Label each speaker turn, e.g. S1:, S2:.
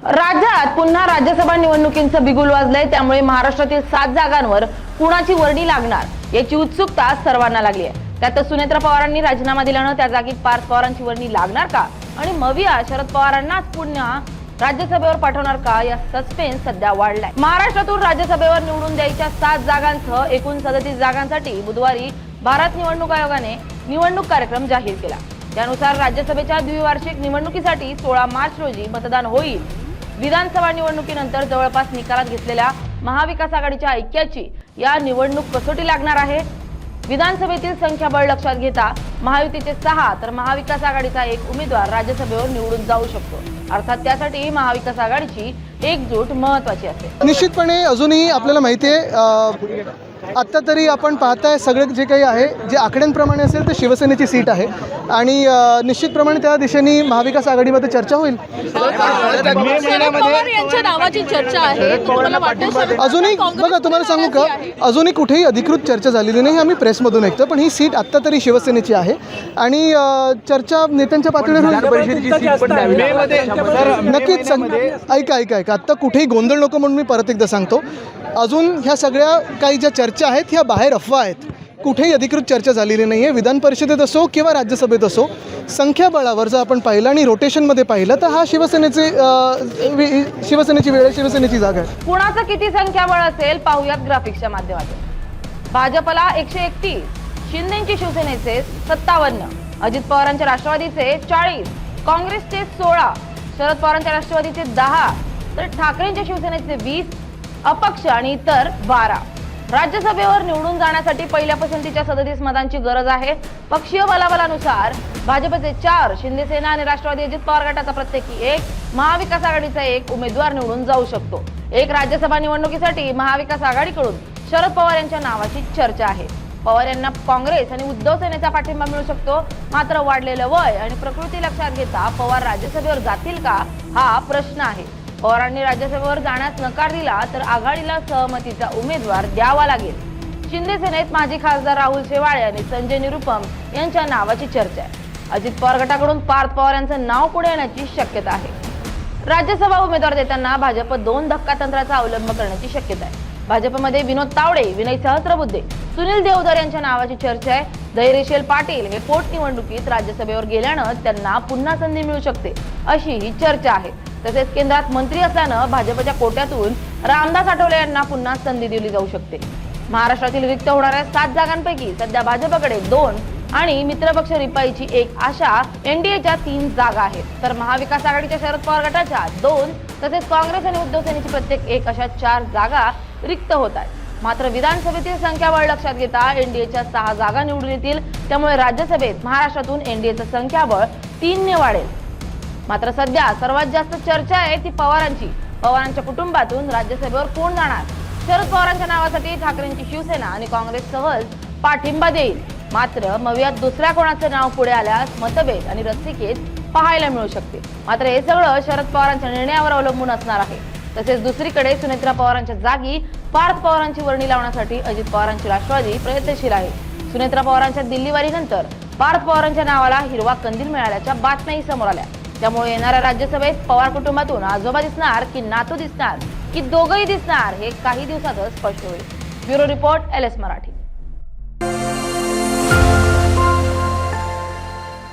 S1: राज्यात पुन्हा राज्यसभा निवडणुकींचं बिगुल वाजलंय। त्यामुळे महाराष्ट्रातील 7 जागांवर कुणाची वर्णी लागणार याची उत्सुकता सर्वांना लागली आहे। त्यात सुनेत्रा पवारांनी राजीनामा दिल्यानं त्या जागी पार्थ पवारांची वर्णी लागणार का आणि मविया शरद पवारांनाच पुन्हा राज्यसभेवर पाठवणार का या सस्पेन्स सध्या वाढलाय। महाराष्ट्रातून राज्यसभेवर निवडून द्यायच्या 7 जागांसह एकूण 37 जागांसाठी बुधवारी भारत निवडणूक आयोगाने निवडणूक कार्यक्रम जाहीर केला। त्यानुसार राज्यसभेच्या द्विवार्षिक निवडणुकीसाठी 16 मार्च रोजी मतदान होईल। विधानसभा निवडणुकीनंतर जवळपास निकालात घेतलेल्या महाविकास आघाडीच्या ऐक्याची या निवडणूक कसोटी लागणार आहे। विधानसभेतील संख्याबळ लक्षात घेता महायुतीचे 6 तर महाविकास आघाडीचा 1 उमेदवार राज्यसभेवर निवडून जाऊ शकतो। अर्थात त्यासाठी महाविकास आघाडीची एकजूट महत्त्वाची असेल।
S2: निश्चितपणे अजूनही आपल्याला माहिती आहे आत्ता तरी आपण पाहताय सगळे जे काही आहे जे आकड्यांप्रमाणे असेल तर शिवसेनेची सीट आहे आणि निश्चितप्रमाणे त्या दिशेने महाविकास आघाडीमध्ये चर्चा होईल।
S3: नावाची चर्चा आहे
S2: अजूनही बघा तुम्हाला सांगू का अजूनही कुठेही अधिकृत चर्चा झालेली नाही, आम्ही प्रेसमधून ऐकतो, पण ही सीट आत्ता तरी शिवसेनेची आहे आणि चर्चा नेत्यांच्या पातळीवर नक्कीच। ऐका आत्ता कुठेही गोंधळ नको म्हणून मी परत एकदा सांगतो, अजून ह्या सगळ्या काही ज्या चर्चा आहेत ह्या बाहेर अफवा आहेत, कुठेही अधिकृत चर्चा झालेली नाही आहे। विधान परिषदेत असो किंवा राज्यसभेत असो संख्याबळावर जर आपण पाहिलं आणि रोटेशनमध्ये पाहिलं तर हा शिवसेनेची वेळ शिवसेनेची जागा आहे।
S1: कुणाचं किती संख्याबळ असेल पाहूयात ग्राफिक्सच्या माध्यमातून। भाजपला 131, शिंदेची शिवसेनेचे 57, अजित पवारांच्या राष्ट्रवादीचे 40, काँग्रेसचे 16, शरद पवारांच्या राष्ट्रवादीचे 10 तर ठाकरेंच्या शिवसेनेचे 20, अपक्ष आणि इतर 12। राज्यसभेवर निवडून जाण्यासाठी पहिल्या पसंतीच्या 37 मतांची गरज आहे। पक्षीय बलाबलानुसार भाजपचे 4, शिंदेसेना आणि राष्ट्रवादी अजित पवार गटाचा प्रत्येकी 1, महाविकास आघाडीचा 1 उमेदवार निवडून जाऊ शकतो। एक राज्यसभा निवडणुकीसाठी महाविकास आघाडीकडून शरद पवार यांच्या नावाची चर्चा आहे। पवार यांना काँग्रेस आणि उद्धव सेनेचा पाठिंबा मिळू शकतो, मात्र वाढलेलं वय आणि प्रकृती लक्षात घेता पवार राज्यसभेवर जातील का हा प्रश्न आहे। पवारांनी राज्यसभेवर जाण्यास नकार दिला तर आघाडीला सहमतीचा उमेदवार द्यावा लागेल। शिंदे सेनेत माजी खासदार राहुल शेवाळे आणि संजय निरुपम यांच्या नावाची चर्चा आहे। अजित पवार गटाकडून पार्थ पवार यांचं नाव पुढे येण्याची शक्यता आहे। राज्यसभा उमेदवार देताना भाजप 2 धक्का तंत्राचा अवलंब करण्याची शक्यता आहे। भाजपमध्ये विनोद तावडे, विनय सहस्त्रबुद्धे, सुनील देवधर यांच्या नावाची चर्चा आहे। धैर्यशील पाटील हे पोटनिवडणुकीत राज्यसभेवर गेल्यानं त्यांना पुन्हा संधी मिळू शकते अशी ही चर्चा आहे। तसेच केंद्रात मंत्री असल्यानं भाजपच्या कोट्यातून रामदास आठवले यांना पुन्हा संधी दिली जाऊ शकते। महाराष्ट्रातील रिक्त होणाऱ्या 7 जागांपैकी सध्या भाजपकडे 2 आणि मित्रपक्ष रिपाईची 1 अशा एनडीएच्या 3 जागा आहेत, तर महाविकास आघाडीच्या शरद पवार गटाच्या 2 तसेच काँग्रेस आणि उद्धव सेनेची प्रत्येक 1 अशा 4 जागा रिक्त होत आहेत। मात्र विधानसभेतील संख्याबळ लक्षात घेता एनडीएच्या 6 जागा निवडून येतील, त्यामुळे राज्यसभेत महाराष्ट्रातून एनडीएचं संख्याबळ 3 ने वाढेल। मात्र सध्या सर्वात जास्त चर्चा आहे ती पवारांची। पवारांच्या कुटुंबातून राज्यसभेवर कोण जाणार? शरद पवारांच्या नावासाठी ठाकरेंची शिवसेना आणि काँग्रेस सहज पाठिंबा देईल, मात्र मवियात दुसऱ्या कोणाचं नाव पुढे आल्यास मतभेद आणि रस्सीखेच पाहायला मिळू शकते। मात्र हे सगळं शरद पवारांच्या निर्णयावर अवलंबून असणार आहे। तसेच दुसरीकडे सुनेत्रा पवारांच्या जागी पार्थ पवारांची वर्णी लावण्यासाठी अजित पवारांची राष्ट्रवादी प्रयत्नशील आहे। सुनेत्रा पवारांच्या दिल्लीवारीनंतर पार्थ पवारांच्या नावाला हिरवा कंदील मिळाल्याच्या बातम्याही समोर आल्या। त्यामुळे येणाऱ्या राज्यसभेत पवार कुटुंबातून आजोबा दिसणार की नातू दिसणार की दोघंही दिसणार हे काही दिवसातच स्पष्ट होईल। Bureau report LS Marathi.